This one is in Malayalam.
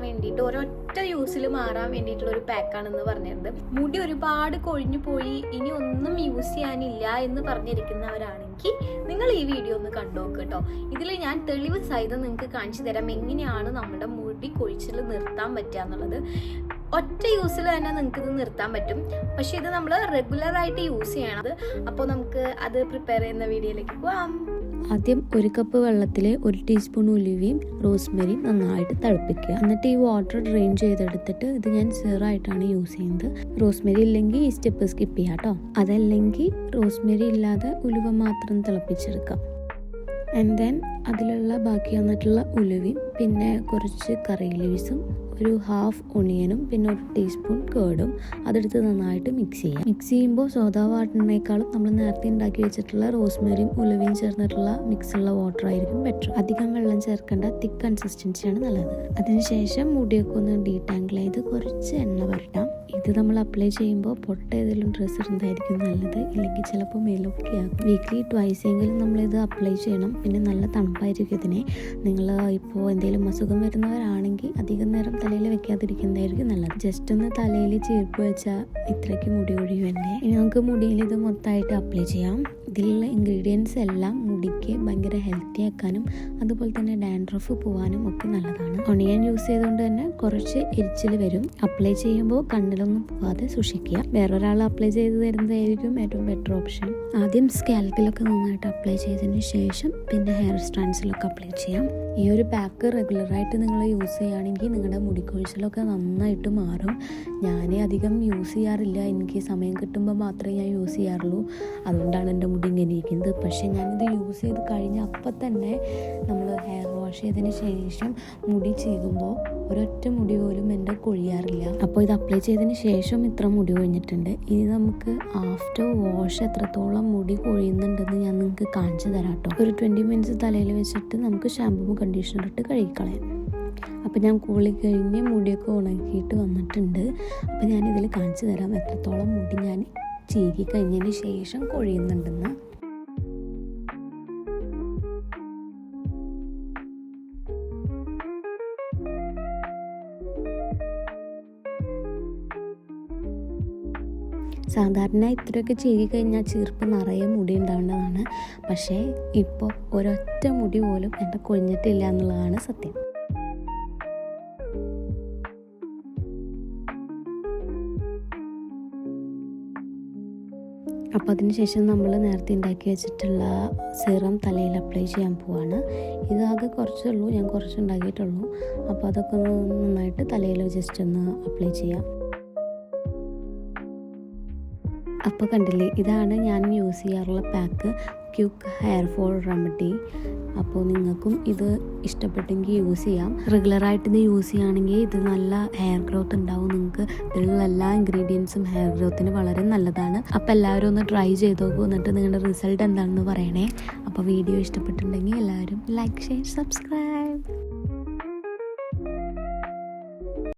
വേണ്ടിയിട്ട് ഒരൊറ്റ യൂസിൽ മാറാൻ വേണ്ടിയിട്ടുള്ള ഒരു പാക്കാണെന്ന് പറഞ്ഞിരുന്നത്. മുടി ഒരുപാട് കൊഴിഞ്ഞു പോയി, ഇനി ഒന്നും യൂസ് ചെയ്യാനില്ല എന്ന് പറഞ്ഞിരിക്കുന്നവരാണെങ്കിൽ നിങ്ങൾ ഈ വീഡിയോ ഒന്ന് കണ്ടു നോക്ക് കേട്ടോ. ഇതിൽ ഞാൻ തെളിവ് സഹിതം നിങ്ങൾക്ക് കാണിച്ചു തരാം എങ്ങനെയാണ് നമ്മുടെ മുടി കൊഴിച്ചിൽ നിർത്താൻ പറ്റുക എന്നുള്ളത്. ഒറ്റ യൂസിൽ തന്നെ നിങ്ങൾക്ക് ഇത് നിർത്താൻ പറ്റും. പക്ഷെ ഇത് നമ്മൾ റെഗുലറായിട്ട് യൂസ് ചെയ്യണത്. അപ്പോൾ നമുക്ക് അത് പ്രിപ്പയർ ചെയ്യുന്ന വീഡിയോയിലേക്ക് പോവാം. ആദ്യം 1 കപ്പ് വെള്ളത്തിൽ 1 ടീസ്പൂൺ ഉലുവയും റോസ്മെരിയും നന്നായിട്ട് തിളപ്പിക്കുക. എന്നിട്ട് ഈ വാട്ടർ ഡ്രെയിൻ ചെയ്തെടുത്തിട്ട് ഇത് ഞാൻ സീറായിട്ടാണ് യൂസ് ചെയ്യുന്നത്. റോസ്മെരി ഇല്ലെങ്കിൽ ഈ സ്റ്റെപ്പ് സ്കിപ്പ് ചെയ്യാം കേട്ടോ. അതല്ലെങ്കിൽ റോസ്മെരി ഇല്ലാതെ ഉലുവ മാത്രം തിളപ്പിച്ചെടുക്കാം. ആൻഡ് ദെൻ അതിലുള്ള ബാക്കി വന്നിട്ടുള്ള ഉലുവയും പിന്നെ കുറച്ച് കറി ലീവ്സും ഒരു ഹാഫ് ഒണിയനും പിന്നെ 1 ടീസ്പൂൺ കേടും അതെടുത്ത് നന്നായിട്ട് മിക്സ് ചെയ്യാം. മിക്സ് ചെയ്യുമ്പോൾ സോഡാ വാട്ടറിനേക്കാളും നമ്മൾ നേരത്തെ ഉണ്ടാക്കി വെച്ചിട്ടുള്ള റോസ്മെരിയും ഉലുവയും ചേർന്നിട്ടുള്ള മിക്സുള്ള വാട്ടർ ആയിരിക്കും ബെറ്റർ. അധികം വെള്ളം ചേർക്കേണ്ട തിക്ക് കൺസിസ്റ്റൻസിയാണ് നല്ലത്. അതിനുശേഷം മുടിയൊക്കെ ഒന്ന് ഡീടാങ്കിൾ ചെയ്ത് കുറച്ച് എണ്ണ വരട്ടാം. ഇത് നമ്മൾ അപ്ലൈ ചെയ്യുമ്പോൾ പൊട്ട ഏതെങ്കിലും ഡ്രസ്സ് ഇടുന്നതായിരിക്കും നല്ലത്, ഇല്ലെങ്കിൽ ചിലപ്പോൾ മേലൊക്കെ ആകും. വീക്ക്ലി ട്വൈസ് എങ്കിലും നമ്മളിത് അപ്ലൈ ചെയ്യണം. പിന്നെ നല്ല തണുപ്പായിരിക്കും ഇതിനെ. നിങ്ങൾ ഇപ്പോൾ എന്തെങ്കിലും അസുഖം വരുന്നവരാണെങ്കിൽ അധികം നേരം തലയിൽ വെക്കാതിരിക്കുന്നതായിരിക്കും നല്ലത്. ജസ്റ്റ് ഒന്ന് തലയിൽ ചീർപ്പ് വെച്ചാൽ ഇത്രയ്ക്ക് മുടി ഒഴിയും തന്നെ. ഇനി നമുക്ക് മുടിയിൽ ഇത് മൊത്തമായിട്ട് അപ്ലൈ ചെയ്യാം. ഇതിലുള്ള ഇൻഗ്രീഡിയൻസ് എല്ലാം മുടിക്ക് ഭയങ്കര ഹെൽത്തി ആക്കാനും അതുപോലെ തന്നെ ഡാൻഡ്രഫ് പോകാനും ഒക്കെ നല്ലതാണ്. ഒണിയൻ യൂസ് ചെയ്തുകൊണ്ട് തന്നെ കുറച്ച് എരിച്ചിൽ വരും. അപ്ലൈ ചെയ്യുമ്പോൾ കണ്ണിലൊന്നും പോകാതെ സൂക്ഷിക്കുക. വേറൊരാൾ അപ്ലൈ ചെയ്ത് തരുന്നതായിരിക്കും ഏറ്റവും ബെറ്റർ ഓപ്ഷൻ. ആദ്യം സ്കാൽപ്പിലൊക്കെ നന്നായിട്ട് അപ്ലൈ ചെയ്തതിന് ശേഷം പിന്നെ ഹെയർ സ്ട്രാൻഡ്സിലൊക്കെ അപ്ലൈ ചെയ്യാം. ഈ ഒരു പാക്ക് റെഗുലറായിട്ട് നിങ്ങൾ യൂസ് ചെയ്യുകയാണെങ്കിൽ നിങ്ങളുടെ മുടിക്കൊഴിച്ചിലൊക്കെ നന്നായിട്ട് മാറും. ഞാൻ അധികം യൂസ് ചെയ്യാറില്ല, എനിക്ക് സമയം കിട്ടുമ്പോൾ മാത്രമേ ഞാൻ യൂസ് ചെയ്യാറുള്ളൂ. അതുകൊണ്ടാണ് എൻ്റെ മുടി ഇങ്ങനെ ഇരിക്കുന്നത്. പക്ഷേ ഞാനിത് യൂസ് ചെയ്ത് കഴിഞ്ഞ അപ്പം തന്നെ നമ്മൾ ഹെയർ വാഷ് ചെയ്തതിന് ശേഷം മുടി ചെയ്യുമ്പോൾ ഒരൊറ്റ മുടി പോലും എൻ്റെ കൊഴിയാറില്ല. അപ്പോൾ ഇത് അപ്ലൈ ചെയ്തതിന് ശേഷം ഇത്ര മുടി കൊഴിഞ്ഞിട്ടുണ്ട്. ഇനി നമുക്ക് ആഫ്റ്റർ വാഷ് എത്രത്തോളം മുടി കൊഴിയുന്നുണ്ടെന്ന് ഞാൻ നിങ്ങൾക്ക് കാണിച്ചു തരാം കേട്ടോ. ഒരു 20 മിനിറ്റ്സ് തലയിൽ വെച്ചിട്ട് നമുക്ക് ഷാമ്പൂ കണ്ടീഷണർ ഇട്ട് കഴുകിക്കളയാം. അപ്പോൾ ഞാൻ കൂളി കഴിഞ്ഞ് മുടിയൊക്കെ ഉണക്കിയിട്ട് വന്നിട്ടുണ്ട്. അപ്പോൾ ഞാനിതിൽ കാണിച്ചു തരാം എത്രത്തോളം മുടി ഞാൻ ചീകി കഴിഞ്ഞതിന് ശേഷം കൊഴിയുന്നുണ്ടെന്ന്. സാധാരണ ഇത്രയൊക്കെ ചെയ്ത് കഴിഞ്ഞാൽ ചീർപ്പ് നിറയെ മുടി ഉണ്ടാവേണ്ടതാണ്. പക്ഷേ ഇപ്പോൾ ഒരൊറ്റ മുടി പോലും എൻ്റെ കൊഴിഞ്ഞിട്ടില്ല എന്നുള്ളതാണ് സത്യം. അപ്പോൾ അതിനുശേഷം നമ്മൾ നേരത്തെ ഉണ്ടാക്കി വെച്ചിട്ടുള്ള സിറം തലയിൽ അപ്ലൈ ചെയ്യാൻ പോവാണ്. ഇതാകെ കുറച്ചുള്ളൂ, ഞാൻ കുറച്ച് ഉണ്ടാക്കിയിട്ടുള്ളൂ. അപ്പോൾ അതൊക്കെ ഒന്ന് നന്നായിട്ട് തലയിൽ ജസ്റ്റ് ഒന്ന് അപ്ലൈ ചെയ്യാം. അപ്പോൾ കണ്ടില്ലേ, ഇതാണ് ഞാൻ യൂസ് ചെയ്യാറുള്ള pack, quick hair fall remedy. അപ്പോൾ നിങ്ങൾക്കും ഇത് ഇഷ്ടപ്പെട്ടെങ്കിൽ യൂസ് ചെയ്യാം. റെഗുലറായിട്ട് ഇത് യൂസ് ചെയ്യുകയാണെങ്കിൽ ഇത് നല്ല ഹെയർ ഗ്രോത്ത് ഉണ്ടാവും. നിങ്ങൾക്ക് ഇതിലുള്ള എല്ലാ ഇൻഗ്രീഡിയൻസും ഹെയർ ഗ്രോത്തിന് വളരെ നല്ലതാണ്. അപ്പോൾ എല്ലാവരും ഒന്ന് ട്രൈ ചെയ്ത് നോക്കൂ, എന്നിട്ട് നിങ്ങളുടെ റിസൾട്ട് എന്താണെന്ന് പറയണേ. അപ്പോൾ വീഡിയോ ഇഷ്ടപ്പെട്ടിട്ടുണ്ടെങ്കിൽ എല്ലാവരും ലൈക്ക്, ഷെയർ, സബ്സ്ക്രൈബ്.